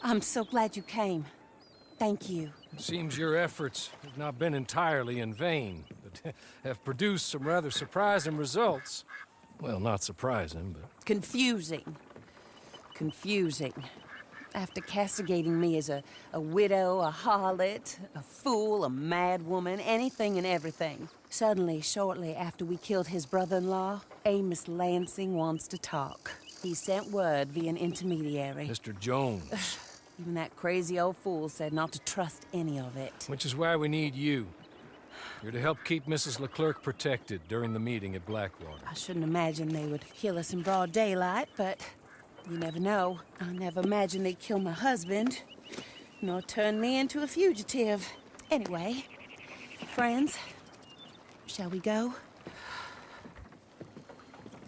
I'm so glad you came. Thank you. It seems your efforts have not been entirely in vain, but have produced some rather surprising results. Well, not surprising, but... Confusing. Confusing. After castigating me as a widow, a harlot, a fool, a mad woman, anything and everything. Suddenly, shortly after we killed his brother-in-law, Amos Lansing wants to talk. He sent word via an intermediary. Mr. Jones. Even that crazy old fool said not to trust any of it. Which is why we need you. You're to help keep Mrs. Leclerc protected during the meeting at Blackwater. I shouldn't imagine they would kill us in broad daylight, but you never know. I never imagined they'd kill my husband, nor turn me into a fugitive. Anyway, friends, shall we go?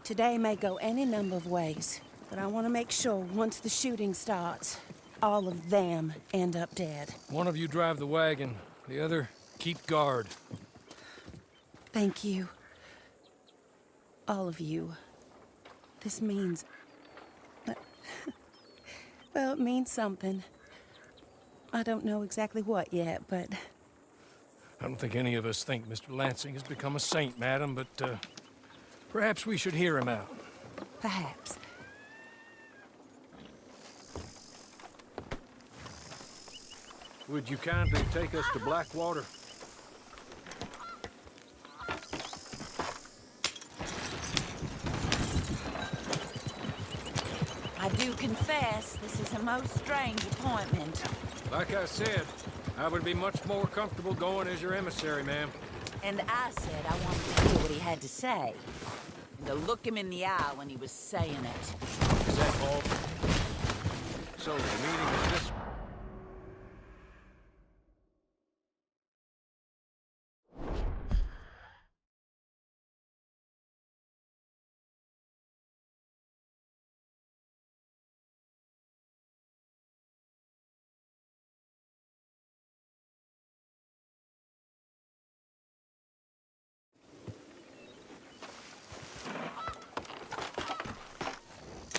Today may go any number of ways, but I want to make sure once the shooting starts, all of them end up dead. One of you drive the wagon, the other keep guard. Thank you. All of you. This means... well, it means something. I don't know exactly what yet, but... I don't think any of us think Mr. Lansing has become a saint, madam, but perhaps we should hear him out. Perhaps. Would you kindly take us to Blackwater? I do confess, this is a most strange appointment. Like I said, I would be much more comfortable going as your emissary, ma'am. And I said I wanted to hear what he had to say. And to look him in the eye when he was saying it. Is that all? So the meeting is this...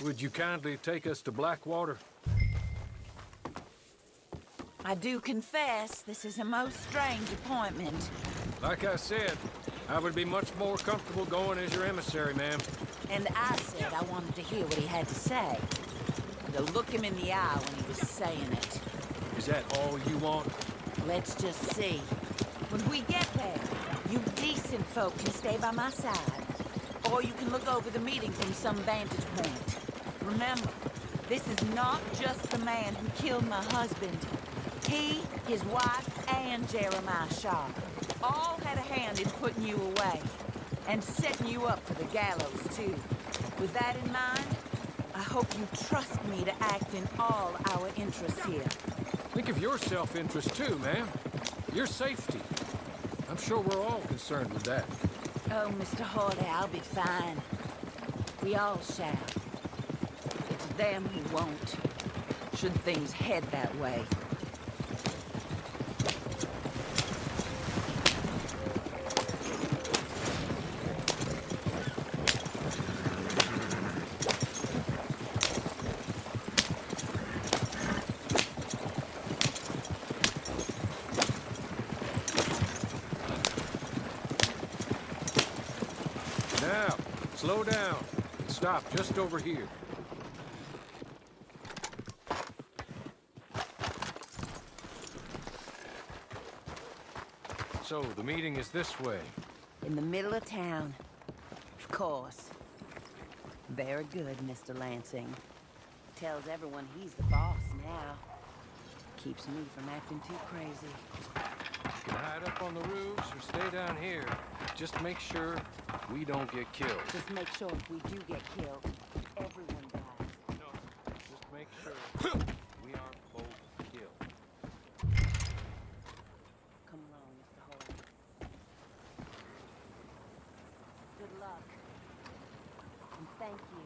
Would you kindly take us to Blackwater? I do confess, this is a most strange appointment. Like I said, I would be much more comfortable going as your emissary, ma'am. And I said I wanted to hear what he had to say. And to look him in the eye when he was saying it. Is that all you want? Let's just see. When we get there, you decent folk can stay by my side. Or you can look over the meeting from some vantage point. Remember, this is not just the man who killed my husband. He, his wife, and Jeremiah Shaw all had a hand in putting you away. And setting you up for the gallows, too. With that in mind, I hope you trust me to act in all our interests here. Think of your self-interest too, ma'am. Your safety. I'm sure we're all concerned with that. Oh, Mr. Hawley, I'll be fine. We all shall. It's them who won't, should things head that way. Now, slow down and stop just over here. So, the meeting is this way. In the middle of town. Of course. Very good, Mr. Lansing. Tells everyone he's the boss now. Keeps me from acting too crazy. You can hide up on the roofs or stay down here. Just make sure we don't get killed. Just make sure if we do get killed, everyone dies. No, just make sure we aren't both killed. Come along, Mr. Hawley. Good luck. And thank you.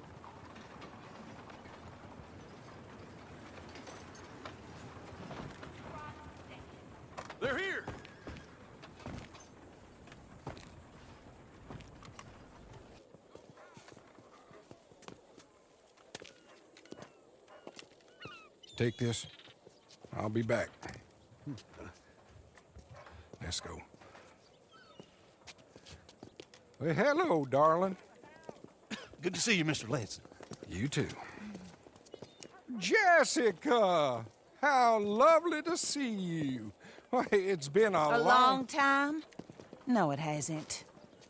They're here! Take this. I'll be back. Let's go. Well, hello, darling. Good to see you, Mr. Lansing. You too. Jessica! How lovely to see you. Why, it's been a long time? No, it hasn't.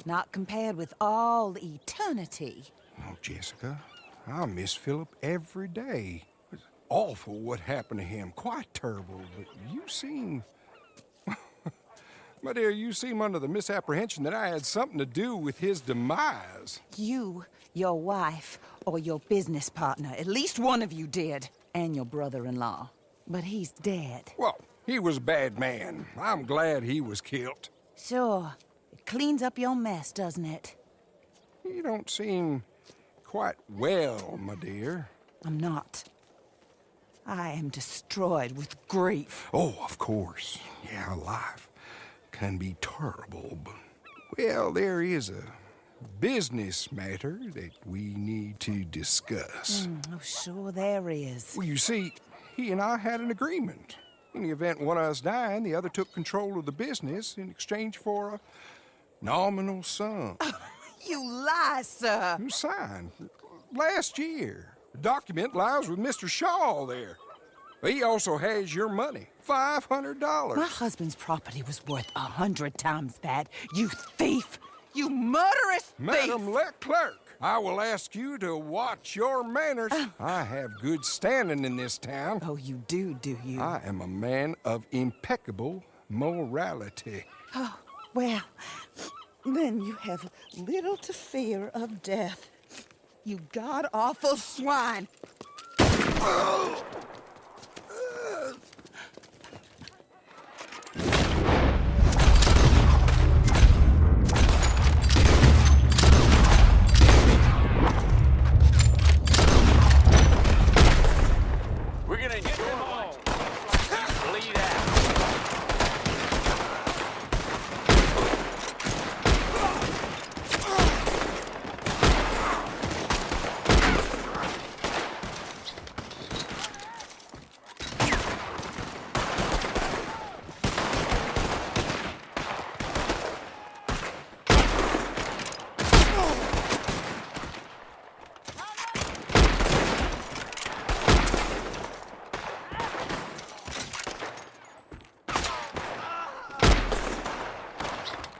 Not compared with all eternity. Oh, Jessica, I miss Philip every day. It's awful what happened to him. Quite terrible, but you seem... My dear, you seem under the misapprehension that I had something to do with his demise. You, your wife, or your business partner, at least one of you did, and your brother-in-law. But he's dead. Well, he was a bad man. I'm glad he was killed. Sure. It cleans up your mess, doesn't it? You don't seem quite well, my dear. I'm not. I am destroyed with grief. Oh, of course. Yeah, life can be terrible, but... Well, there is a business matter that we need to discuss. Oh, sure there is. Well, you see, he and I had an agreement. In the event one of us died, the other took control of the business in exchange for a nominal sum. You lie, sir. You signed last year. The document lies with Mr. Shaw there. He also has your money, $500. My husband's property was worth 100 times that. You thief! You murderous thief! Madam Leclerc, I will ask you to watch your manners. I have good standing in this town. Oh, you do you? I am a man of impeccable morality. Oh, well, then you have little to fear of death. You god-awful swine! We're gonna hit them all. Bleed out.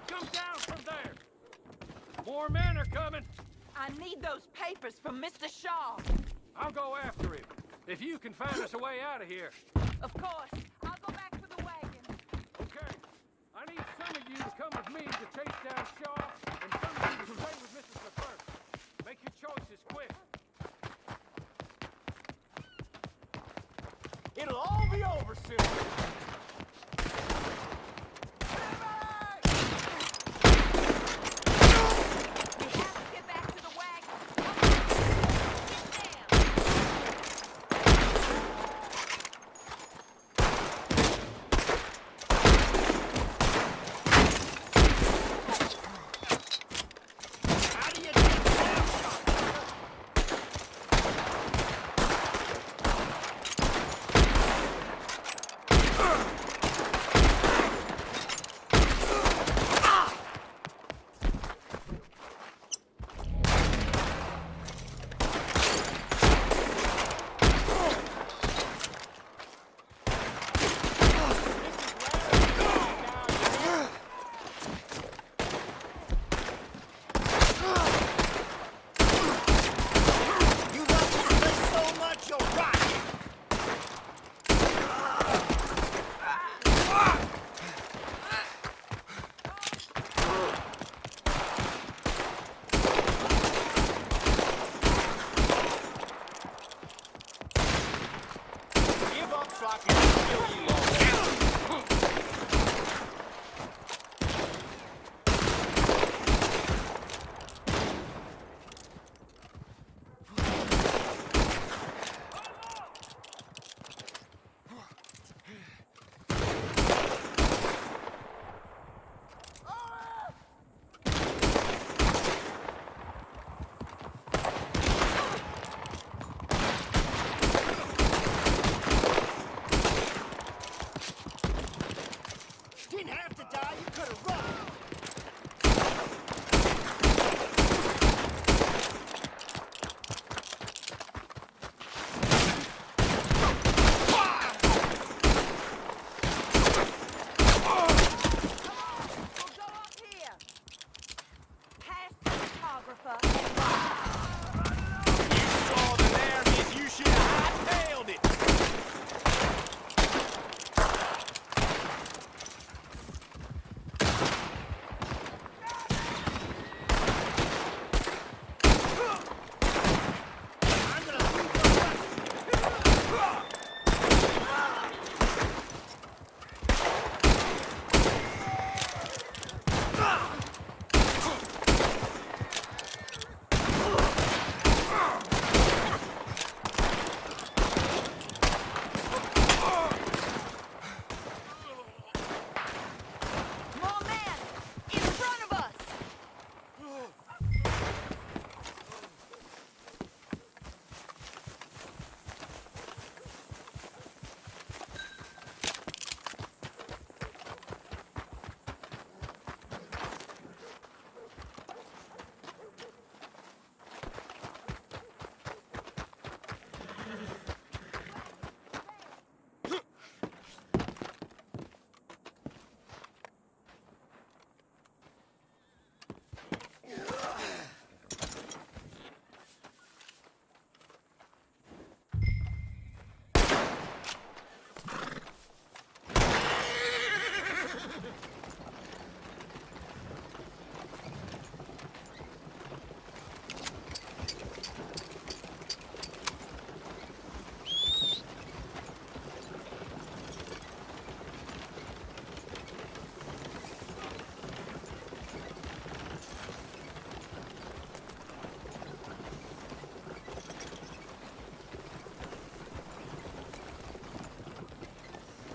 Come down from there! More men are coming! I need those papers from Mr. Shaw. I'll go after him. If you can find us a way out of here. Of course. I'll go back for the wagon. Okay. I need some of you to come with me to chase down Shaw, and some of you to stay with Mrs. LeFleur. Make your choices quick. It'll all be over soon. We have to get back to the wagon. Get down. How do you take that shot? You saw the narratives, you should have hightailed it. More men! In front of us!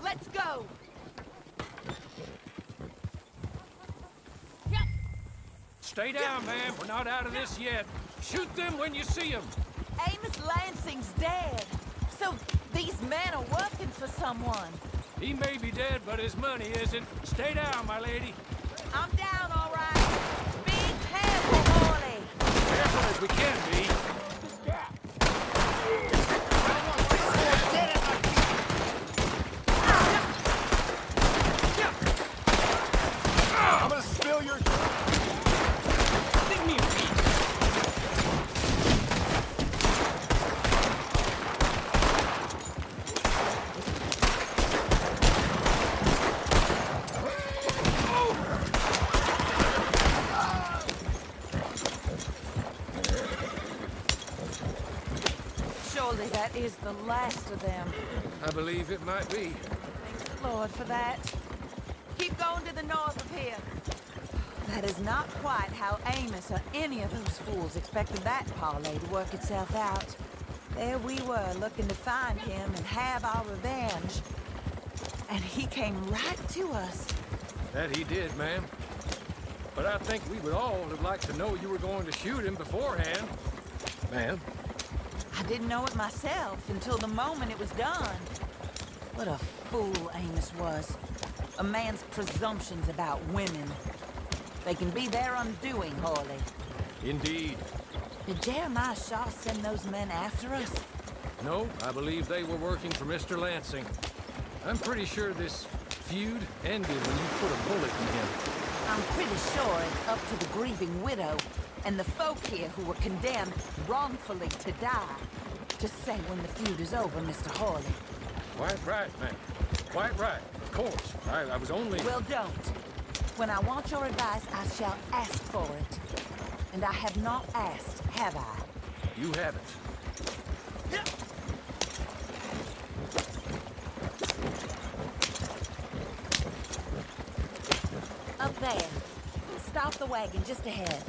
Let's go! Yep. Stay down, man. We're not out of this yet. Shoot them when you see them. Amos Lansing's dead. So these men are working for someone. He may be dead, but his money isn't. Stay down, my lady. I'm down, all right. Be careful, Morley. Careful as we can be. I'm gonna spill your... Leave me in peace. Surely that is the last of them. I believe it might be. Thank the Lord for that. Keep going to the north of here. That is not quite how Amos or any of those fools expected that parlay to work itself out. There we were, looking to find him and have our revenge. And he came right to us. That he did, ma'am. But I think we would all have liked to know you were going to shoot him beforehand. Ma'am? I didn't know it myself until the moment it was done. What a fool Amos was. A man's presumptions about women. They can be their undoing, Hawley. Indeed. Did Jeremiah Shaw send those men after us? No, I believe they were working for Mr. Lansing. I'm pretty sure this feud ended when you put a bullet in him. I'm pretty sure it's up to the grieving widow and the folk here who were condemned wrongfully to die to say when the feud is over, Mr. Hawley. Quite right, ma'am. Quite right. Of course. I was only... Well, don't. When I want your advice, I shall ask for it. And I have not asked, have I? You haven't. Up there. Stop the wagon just ahead.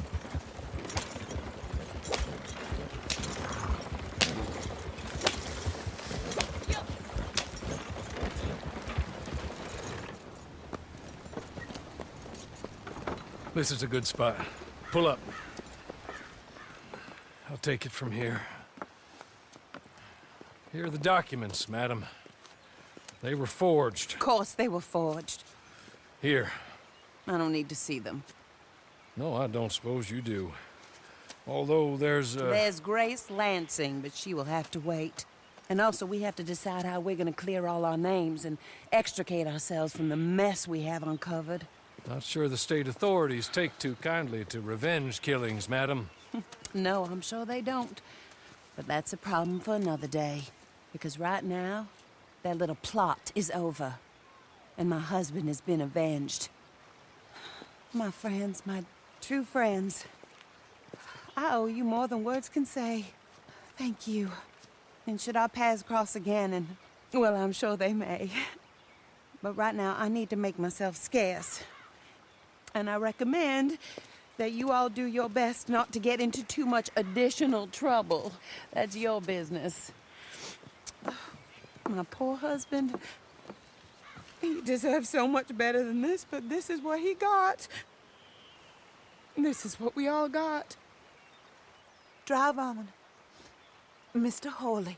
This is a good spot. Pull up. I'll take it from here. Here are the documents, madam. They were forged. Of course they were forged. Here. I don't need to see them. No, I don't suppose you do. Although there's There's Grace Lansing, but she will have to wait. And also, we have to decide how we're gonna clear all our names and extricate ourselves from the mess we have uncovered. Not sure the state authorities take too kindly to revenge killings, madam. No, I'm sure they don't. But that's a problem for another day. Because right now, their little plot is over. And my husband has been avenged. My friends, my true friends. I owe you more than words can say. Thank you. And should our paths cross again, and, well, I'm sure they may. But right now, I need to make myself scarce. And I recommend that you all do your best not to get into too much additional trouble. That's your business. My poor husband, he deserves so much better than this, but this is what he got. This is what we all got. Drive on, Mr. Hawley.